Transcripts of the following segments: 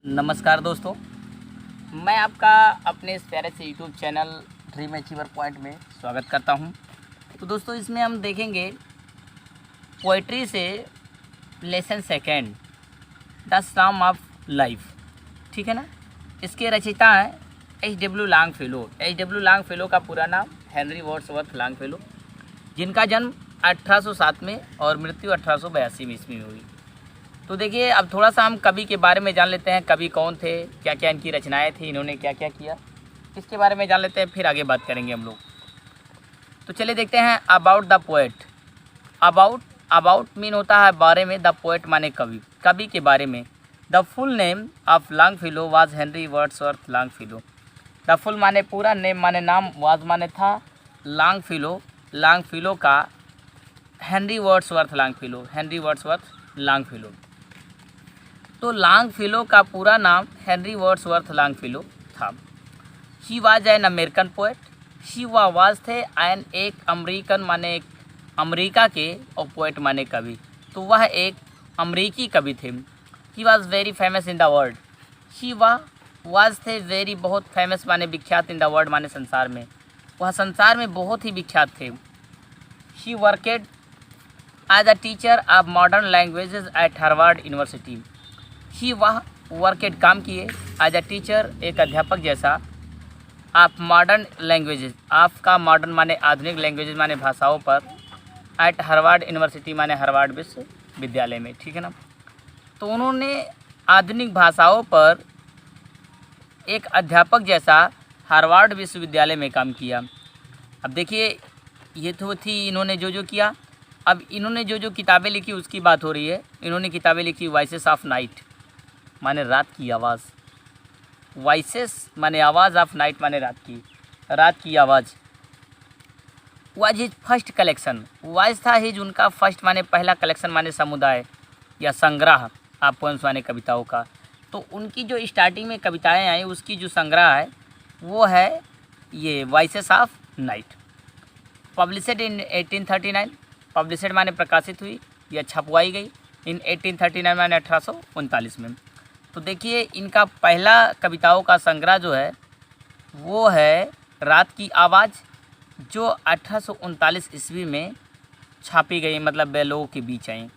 नमस्कार दोस्तों, मैं आपका अपने इस प्यारे से YouTube channel dream achiever point में स्वागत करता हूं। तो दोस्तों, इसमें हम देखेंगे पोइट्री से lesson second, the psalm of life. ठीक है ना। इसके रचयिता हैं H.W. लॉन्गफेलो। H.W. लॉन्गफेलो का पूरा नाम हेनरी वर्ड्सवर्थ लॉन्गफेलो, जिनका जन्म 1807 में और मृत्यु 1882 में ईस्वी में हुई। तो देखिए, अब थोड़ा सा हम कवि के बारे में जान लेते हैं। कवि कौन थे, क्या क्या इनकी रचनाएं थी, इन्होंने क्या क्या किया, इसके बारे में जान लेते हैं, फिर आगे बात करेंगे हम लोग। तो चलिए देखते हैं about the poet. About mean होता है बारे में, द पोएट माने कवि, कवि के बारे में। The full name of Longfellow was Henry Wordsworth Longfellow. The full माने पूरा, नेम माने नाम, वाज माने था, लॉन्गफेलो का हेनरी वर्ड्सवर्थ लॉन्गफेलो। तो लॉन्गफेलो का पूरा नाम हेनरी वर्ड्सवर्थ लॉन्गफेलो था। He was an American poet. He was थे एन एक अमेरिकन माने एक अमेरिका के, और पोएट माने कवि, तो वह एक अमेरिकी कवि थे। He was very famous in the world. He was थे वेरी बहुत फेमस माने विख्यात, इन द वर्ल्ड माने संसार में, वह संसार में बहुत ही विख्यात थे। He worked as a teacher of modern languages at Harvard University. He वह वर्केड काम किए एज अ टीचर, एक अध्यापक जैसा, ऑफ मॉडर्न लैंग्वेजेस, ऑफ का मॉडर्न माने आधुनिक, लैंग्वेजेस माने भाषाओं पर, एट हार्वर्ड यूनिवर्सिटी माने हार्वर्ड विश्वविद्यालय में। ठीक है ना। तो उन्होंने आधुनिक भाषाओं पर एक अध्यापक जैसा हार्वर्ड विश्वविद्यालय में काम किया। अब देखिए, ये तो थी इन्होंने जो किया। अब इन्होंने जो किताबें लिखी उसकी बात हो रही है। इन्होंने किताबें लिखी वॉइसेस ऑफ नाइट माने रात की आवाज़, वॉइसेस माने आवाज़, ऑफ नाइट माने रात की आवाज़। Was his first collection, was था हिज उनका फर्स्ट माने पहला, कलेक्शन माने समुदाय या संग्रह, आप पोएम्स माने कविताओं का। तो उनकी जो स्टार्टिंग में कविताएं आई, उसकी जो संग्रह है वो है ये voices of night. Published in 1839, published माने प्रकाशित हुई या छपवाई गई, इन 1839 माने 1839 में। तो देखिए, इनका पहला कविताओं का संग्रह जो है वो है रात की आवाज़, जो 1839 ईस्वी में छापी गई, मतलब लोगों के बीच आई।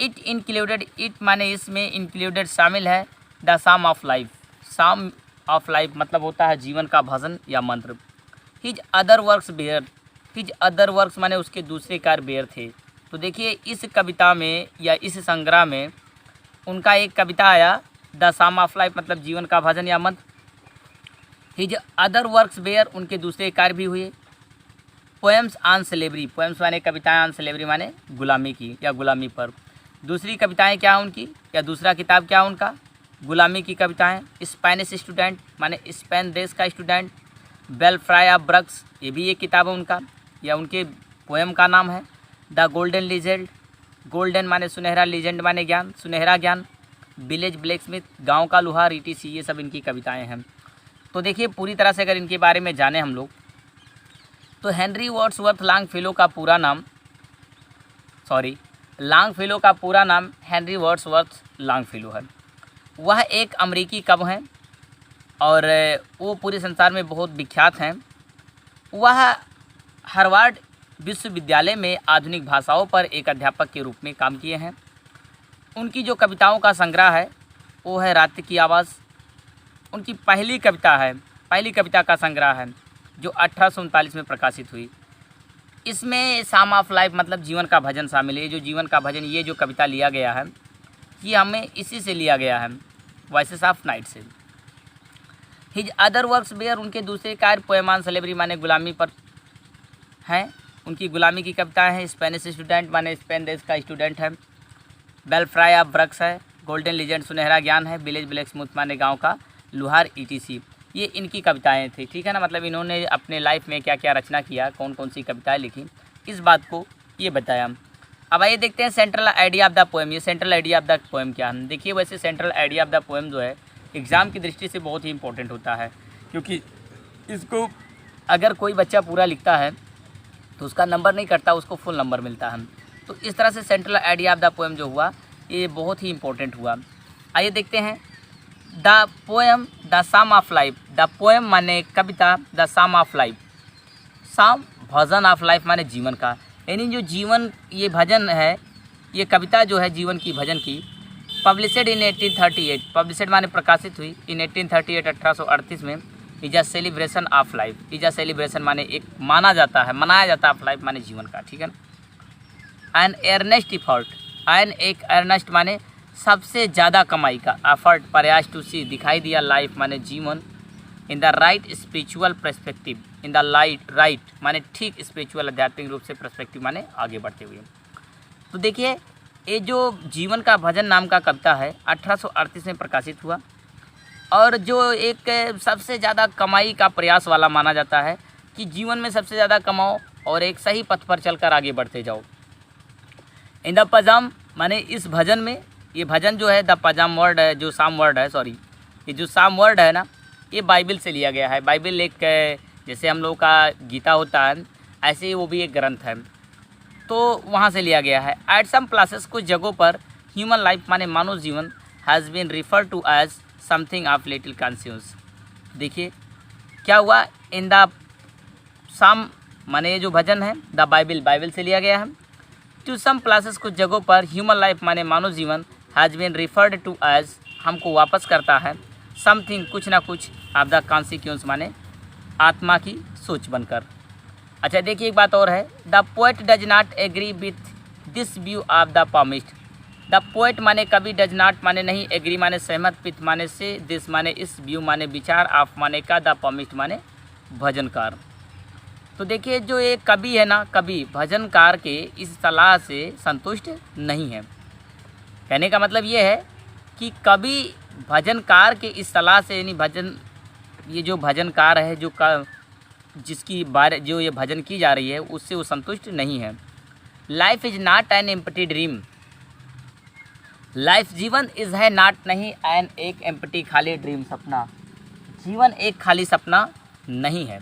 इट माने इसमें इंक्लूडेड शामिल है द साम ऑफ लाइफ मतलब होता है जीवन का भजन या मंत्र। हिज अदर वर्क्स माने उसके दूसरे कार्य बेयर थे। तो देखिए, इस कविता में या इस संग्रह में उनका एक कविता आया, द साम ऑफ लाइफ मतलब जीवन का भजन या मंत्र। हिज अदर वर्क्स बेयर, उनके दूसरे कार्य भी हुए। पोएम्स ऑन स्लेवरी, पोएम्स माने कविताएं, ऑन स्लेवरी माने गुलामी की या गुलामी पर। दूसरी कविताएं क्या उनकी, या दूसरा किताब क्या उनका, गुलामी की कविताएं। स्पेनिश स्टूडेंट माने स्पेन देश का स्टूडेंट। बेल फ्राई ऑफ ब्रक्स, ये भी एक किताब है उनका या उनके पोएम का नाम है। द गोल्डन लीजेंड, गोल्डन माने सुनहरा, लीजेंड माने ज्ञान, सुनहरा ज्ञान। विलेज ब्लैकस्मिथ, गांव का लोहार, ETC, ये सब इनकी कविताएं हैं। तो देखिए, पूरी तरह से अगर इनके बारे में जाने हम लोग, तो हेनरी वर्ड्सवर्थ लॉन्गफेलो का पूरा नाम हेनरी वर्ड्सवर्थ लॉन्गफेलो है। वह एक अमेरिकी कवि हैं और वो पूरे संसार में बहुत विख्यात हैं। वह हार्वर्ड विश्वविद्यालय में आधुनिक भाषाओं पर एक अध्यापक के रूप में काम किए हैं। उनकी जो कविताओं का संग्रह है वो है रात की आवाज़। उनकी पहली कविता का संग्रह है जो 1839 में प्रकाशित हुई। इसमें साम ऑफ लाइफ मतलब जीवन का भजन शामिल है। ये जो जीवन का भजन, ये जो कविता लिया गया है, ये हमें इसी से लिया गया है, वॉइसेस ऑफ नाइट से। हिज अदर वर्क्स बेयर, उनके दूसरे कार्य पोएम ऑन स्लेवरी माने गुलामी पर हैं। उनकी गुलामी की कविताएं हैं। स्पेनिश स्टूडेंट माने स्पेन देश का स्टूडेंट है। बेल फ्राई ऑफ ब्रक्स है। गोल्डन लीजेंड सुनहरा ज्ञान है। विलेज ब्लैकस्मिथ माने गांव का लोहार, ETC, ये इनकी कविताएं थी। ठीक है ना। मतलब इन्होंने अपने लाइफ में क्या क्या रचना किया, कौन कौन सी कविताएं लिखी, इस बात को ये बताया। अब आइए देखते हैं central idea of the poem. ये central idea of the poem क्या है। देखिए, वैसे central idea of the poem जो है एग्ज़ाम की दृष्टि से बहुत ही इंपॉर्टेंट होता है, क्योंकि इसको अगर कोई बच्चा पूरा लिखता है तो उसका नंबर नहीं कटता, उसको फुल नंबर मिलता है। तो इस तरह से central idea of the poem जो हुआ, ये बहुत ही इंपॉर्टेंट हुआ। आइए देखते हैं the poem the psalm of life, the poem माने कविता, द साम ऑफ लाइफ, साम भजन ऑफ लाइफ माने जीवन का, यानी जो जीवन ये भजन है, ये कविता जो है जीवन की भजन की, पब्लिशड इन 1838, पब्लिशड माने प्रकाशित हुई इन 1838 1838 में, is a celebration of life, is a celebration माने एक माना जाता है, मनाया जाता है ऑफ लाइफ माने जीवन का, ठीक है ना। एन एर्नेस्ट इफर्ट, एन एक अर्नेस्ट माने सबसे ज़्यादा कमाई का, एफर्ट प्रयास, टू सी दिखाई दिया, लाइफ माने जीवन, in the right spiritual perspective, in the light right माने ठीक, स्पिरिचुअल आध्यात्मिक रूप से पर्सपेक्टिव माने आगे बढ़ते हुए। तो देखिए ये जो जीवन का भजन नाम का कविता है 1838 में प्रकाशित हुआ, और जो एक सबसे ज़्यादा कमाई का प्रयास वाला माना जाता है कि जीवन में सबसे ज़्यादा कमाओ और एक सही पथ पर चलकर आगे बढ़ते जाओ। इन द पजाम माने इस भजन में, ये भजन जो है द पजाम वर्ड है, जो साम वर्ड है, सॉरी ये जो साम वर्ड है ना, ये बाइबल से लिया गया है। बाइबल एक जैसे हम लोगों का गीता होता है, ऐसे ही वो भी एक ग्रंथ है, तो वहाँ से लिया गया है। एट सम प्लेसेस कुछ जगहों पर ह्यूमन लाइफ माने मानव जीवन has been refer to as something of little conscious. देखिए क्या हुआ, इन द साम माने ये जो भजन है द बाइबल, बाइबल से लिया गया है। टू सम प्लेसेस कुछ जगहों पर ह्यूमन लाइफ माने मानव जीवन has been referred to as, हमको वापस करता है, समथिंग कुछ ना कुछ, ऑफ द कॉन्सिक्वेंस माने आत्मा की सोच बनकर। अच्छा देखिए एक बात और है, the poet does not agree with this view of the palmist, the poet माने कवि, डज नॉट माने नहीं, एग्री माने सहमत, विथ माने से, दिस माने इस, व्यू माने विचार, ऑफ माने का, द पॉमिस्ट माने भजनकार। तो देखिए जो एक कवि है ना, कवि भजनकार के इस सलाह से संतुष्ट नहीं है। कहने का मतलब ये है कि कवि भजनकार के इस सलाह से, यानी भजन, ये जो भजनकार है जो जिसकी बारे जो ये भजन की जा रही है उससे वो संतुष्ट नहीं है। Life is not an empty dream, life जीवन इज है नॉट नहीं, एन एक एम्प्टी खाली ड्रीम सपना, जीवन एक खाली सपना नहीं है।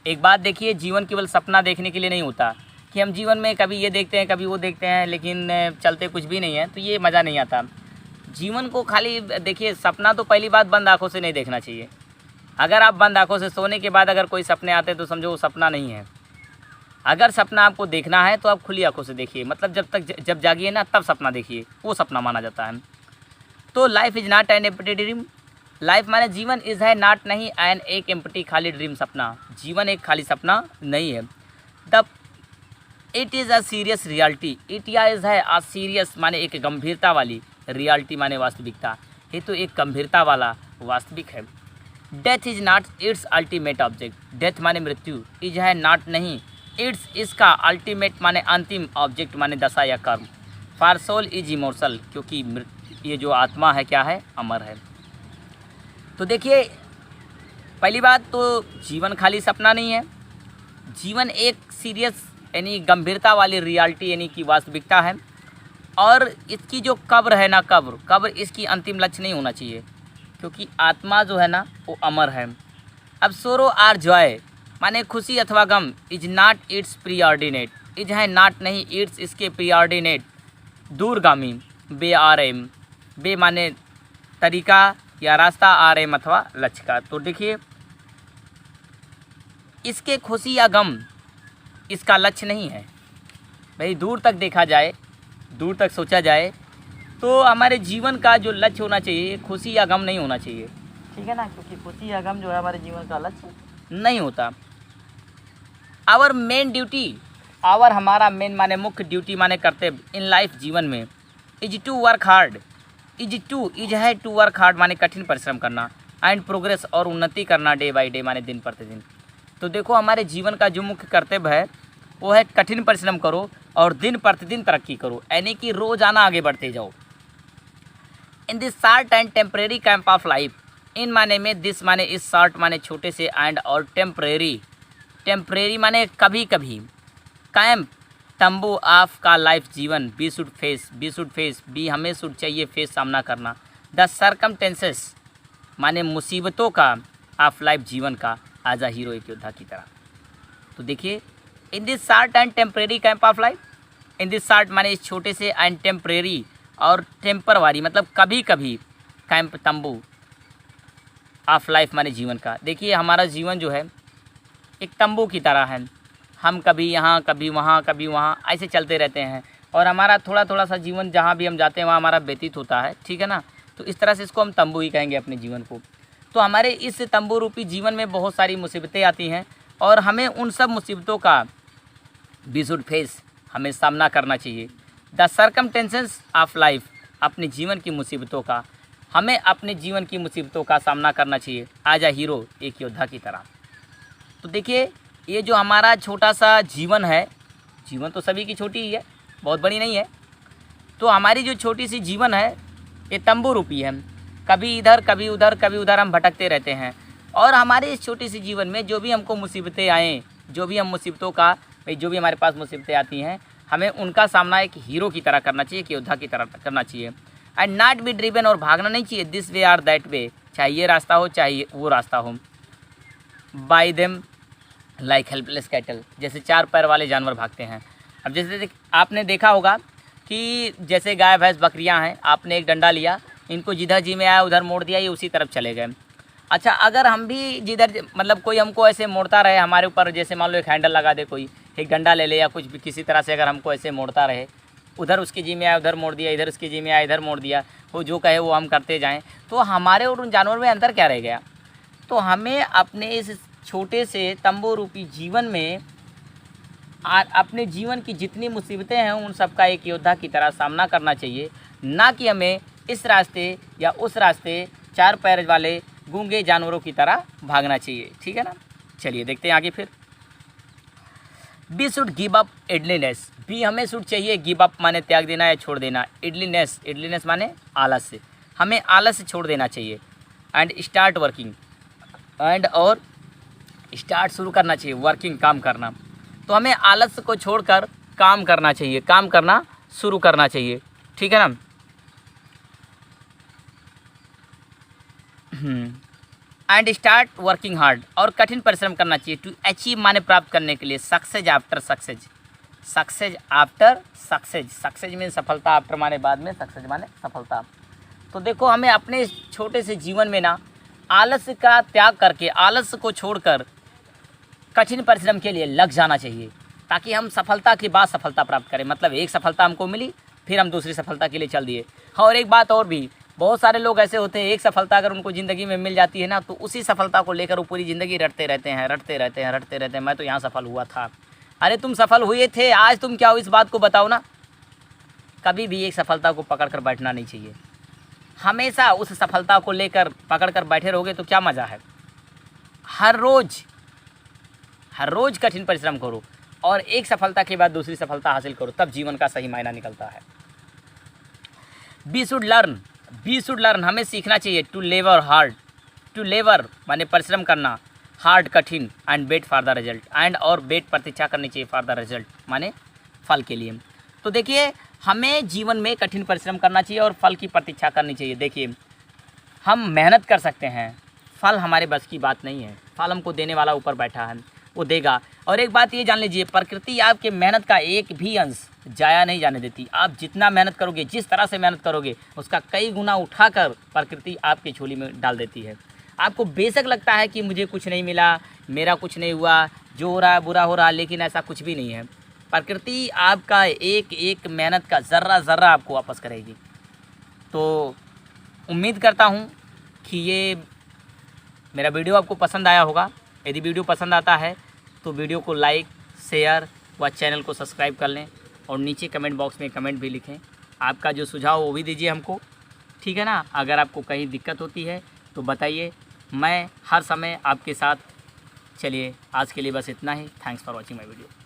एक बात देखिए, जीवन केवल सपना देखने के लिए नहीं होता कि हम जीवन में कभी ये देखते हैं कभी वो देखते हैं, लेकिन चलते कुछ भी नहीं है, तो ये मज़ा नहीं आता। जीवन को खाली देखिए, सपना तो पहली बात बंद आँखों से नहीं देखना चाहिए। अगर आप बंद आँखों से सोने के बाद अगर कोई सपने आते हैं तो समझो वो सपना नहीं है। अगर सपना आपको देखना है तो आप खुली आँखों से देखिए, मतलब जब जागिए ना तब सपना देखिए, वो सपना माना जाता है। तो life is not an empty dream, life माने जीवन, इज़ है नॉट नहीं, एन एक एम्प्टी खाली ड्रीम सपना, जीवन एक खाली सपना नहीं है। The it is a serious reality, it या इज़ है अ सीरियस माने एक गंभीरता वाली, रियलिटी माने वास्तविकता, ये तो एक गंभीरता वाला वास्तविक है। Death is not it's ultimate object, death माने मृत्यु, इज है नॉट नहीं, इट्स इसका, अल्टीमेट माने अंतिम, ऑब्जेक्ट माने दशा या कर्म। फॉर सोल इज इमोर्टल, क्योंकि ये जो आत्मा है क्या है, अमर है। तो देखिए पहली बात तो जीवन खाली सपना नहीं है, जीवन एक सीरियस यानी गंभीरता वाली रियलिटी यानी कि वास्तविकता है, और इसकी जो कब्र है ना, कब्र इसकी अंतिम लक्ष्य नहीं होना चाहिए, क्योंकि आत्मा जो है ना वो अमर है। अब सोरो आर जॉय माने खुशी अथवा गम, इज नॉट इट्स प्रीऑर्डिनेट, इज है नॉट नहीं, इट्स इसके प्रीऑर्डिनेट दूरगामी, बे आर एम, बे माने तरीका या रास्ता, आर एम अथवा लक्ष्य का। तो देखिए इसके खुशी या गम इसका लक्ष्य नहीं है भाई, दूर तक देखा जाए, दूर तक सोचा जाए तो हमारे जीवन का जो लक्ष्य होना चाहिए खुशी या गम नहीं होना चाहिए, ठीक है ना, क्योंकि खुशी या गम जो है हमारे जीवन का लक्ष्य नहीं होता। आवर मेन ड्यूटी, आवर हमारा मेन माने मुख्य, ड्यूटी माने कर्तव्य, इन लाइफ जीवन में, is to work hard, is है टू वर्क हार्ड माने कठिन परिश्रम करना, एंड प्रोग्रेस और उन्नति करना, डे बाय डे माने दिन प्रतिदिन। तो देखो हमारे जीवन का जो मुख्य कर्तव्य है वो है कठिन परिश्रम करो और दिन प्रतिदिन तरक्की करो, यानी कि रोजाना आगे बढ़ते जाओ। In this short and temporary camp of life, in माने में, दिस माने इस, शॉर्ट माने छोटे से, एंड और टेम्परेरी माने कभी कभी, कैंप तंबू ऑफ का लाइफ जीवन, बी शुड फेस, बी हमें शुड चाहिए फेस सामना करना, द सर्कमटेंसेस माने मुसीबतों का, ऑफ लाइफ जीवन का, एज अ हीरो एक योद्धा की तरह। तो देखिए इन this short and temporary camp of life, in this short माने इस छोटे से, एंड टेम्परेरी और टेम्परवारी मतलब कभी कभी, कैंप तंबू, ऑफ लाइफ माने जीवन का। देखिए हमारा जीवन जो है एक तंबू की तरह है, हम कभी यहाँ कभी वहाँ कभी वहाँ ऐसे चलते रहते हैं और हमारा थोड़ा थोड़ा सा जीवन जहाँ भी हम जाते हैं वहाँ हमारा व्यतीत होता है, ठीक है ना। तो इस तरह से इसको हम तंबू ही कहेंगे अपने जीवन को। तो हमारे इस तंबू रूपी जीवन में बहुत सारी मुसीबतें आती हैं और हमें उन सब मुसीबतों का वी शुड फेस, हमें सामना करना चाहिए। द सर्कमटेंसेस ऑफ लाइफ, अपने जीवन की मुसीबतों का, हमें अपने जीवन की मुसीबतों का सामना करना चाहिए एज अ हीरो, एक योद्धा की तरह। तो देखिए ये जो हमारा छोटा सा जीवन है, जीवन तो सभी की छोटी ही है, बहुत बड़ी नहीं है। तो हमारी जो छोटी सी जीवन है ये तंबू रूपी है, कभी इधर कभी उधर कभी उधर हम भटकते रहते हैं। और हमारे इस छोटी सी जीवन में जो भी हमको मुसीबतें आएँ, जो भी हम मुसीबतों का जो भी हमारे पास मुसीबतें आती हैं, हमें उनका सामना एक हीरो की तरह करना चाहिए, एक योद्धा की तरह करना चाहिए। एंड नॉट बी ड्रिवन, और भागना नहीं चाहिए this way or that way, चाहे ये रास्ता हो चाहे वो रास्ता हो। By them like helpless cattle, जैसे चार पैर वाले जानवर भागते हैं। अब जैसे आपने देखा होगा कि जैसे गाय भैंस बकरियां हैं, आपने एक डंडा लिया, इनको जिधर जी में आया उधर मोड़ दिया, ये उसी तरफ चले गए। अच्छा अगर हम भी जिधर मतलब कोई हमको ऐसे मोड़ता रहे हमारे ऊपर, जैसे मान लो एक हैंडल लगा दे, कोई एक डंडा ले ले या कुछ भी, किसी तरह से अगर हमको ऐसे मोड़ता रहे, उधर उसकी जी में आया उधर मोड़ दिया, इधर उसकी जी में आया इधर मोड़ दिया, वो जो कहे वो हम करते जाएं, तो हमारे और उन जानवर में अंतर क्या रह गया। तो हमें अपने इस छोटे से तंबू रूपी जीवन में अपने जीवन की जितनी मुसीबतें हैं उन सब का एक योद्धा की तरह सामना करना चाहिए, ना कि हमें इस रास्ते या उस रास्ते चार पैर वाले गूंगे जानवरों की तरह भागना चाहिए, ठीक है ना। चलिए देखते हैं आगे फिर। We should give up idleness, we हमें शुड चाहिए, गिव अप माने त्याग देना या छोड़ देना, इडलीनेस, इडलीनेस माने आलस से, हमें आलस से छोड़ देना चाहिए। एंड स्टार्ट वर्किंग, एंड और स्टार्ट शुरू करना चाहिए, वर्किंग काम करना। तो हमें आलस को छोड़कर काम करना चाहिए, काम करना शुरू करना चाहिए, ठीक है ना। एंड स्टार्ट वर्किंग हार्ड, और कठिन परिश्रम करना चाहिए। टू अचीव माने प्राप्त करने के लिए, success after success, success after success, success में सफलता, आफ्टर माने बाद में, सक्सेज माने सफलता। तो देखो हमें अपने इस छोटे से जीवन में ना आलस का त्याग करके, आलस को छोड़कर कठिन परिश्रम के लिए लग जाना चाहिए, ताकि हम सफलता के बाद सफलता प्राप्त करें। मतलब एक सफलता हमको मिली, फिर हम दूसरी सफलता के लिए चल दिए। और एक बात और भी, बहुत सारे लोग ऐसे होते हैं, एक सफलता अगर उनको ज़िंदगी में मिल जाती है ना, तो उसी सफलता को लेकर वो पूरी ज़िंदगी रटते रहते हैं, रटते रहते हैं, रटते रहते हैं, मैं तो यहाँ सफल हुआ था। अरे तुम सफल हुए थे, आज तुम क्या हो इस बात को बताओ ना। कभी भी एक सफलता को पकड़ कर बैठना नहीं चाहिए, हमेशा उस सफलता को लेकर पकड़ कर बैठे रहोगे तो क्या मज़ा है। हर रोज़ कठिन परिश्रम करो और एक सफलता के बाद दूसरी सफलता हासिल करो, तब जीवन का सही मायना निकलता है। We should learn, we should learn, हमें सीखना चाहिए। टू लेवर हार्ड, टू लेवर माने परिश्रम करना, हार्ड कठिन, and wait for the result, and और वेट प्रतीक्षा करनी चाहिए फॉर द रिजल्ट माने फल के लिए। तो देखिए हमें जीवन में कठिन परिश्रम करना चाहिए और फल की प्रतीक्षा करनी चाहिए। देखिए हम मेहनत कर सकते हैं, फल हमारे बस की बात नहीं है, फल हमको देने वाला ऊपर बैठा है, वो देगा। और एक बात ये जान लीजिए, प्रकृति आपके मेहनत का एक भी अंश जाया नहीं जाने देती। आप जितना मेहनत करोगे, जिस तरह से मेहनत करोगे, उसका कई गुना उठाकर प्रकृति आपकी झोली में डाल देती है। आपको बेशक लगता है कि मुझे कुछ नहीं मिला, मेरा कुछ नहीं हुआ, जो हो रहा है बुरा हो रहा है, लेकिन ऐसा कुछ भी नहीं है। प्रकृति आपका एक एक मेहनत का ज़र्रा ज़र्रा आपको वापस करेगी। तो उम्मीद करता हूँ कि ये मेरा वीडियो आपको पसंद आया होगा। यदि वीडियो पसंद आता है तो वीडियो को लाइक, शेयर व चैनल को सब्सक्राइब कर लें, और नीचे कमेंट बॉक्स में कमेंट भी लिखें। आपका जो सुझाव वो भी दीजिए हमको, ठीक है ना। अगर आपको कहीं दिक्कत होती है तो बताइए, मैं हर समय आपके साथ। चलिए आज के लिए बस इतना ही। Thanks for watching my video.